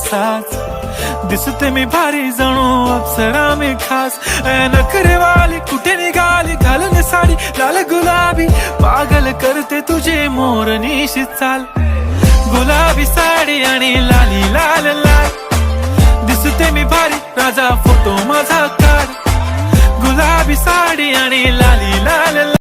तसाच दिसते मी भारी जणू अप्सरा मी खास नखरेवाली कुठे निघाली घालून साडी लाल गुलाबी पागल करते तुझे मोरनीशी चाल गुलाबी साडी आणि लाली लाल लाल दिसते मी भारी राजा फोटो माझा काढ गुलाबी साडी आणि लाली लाल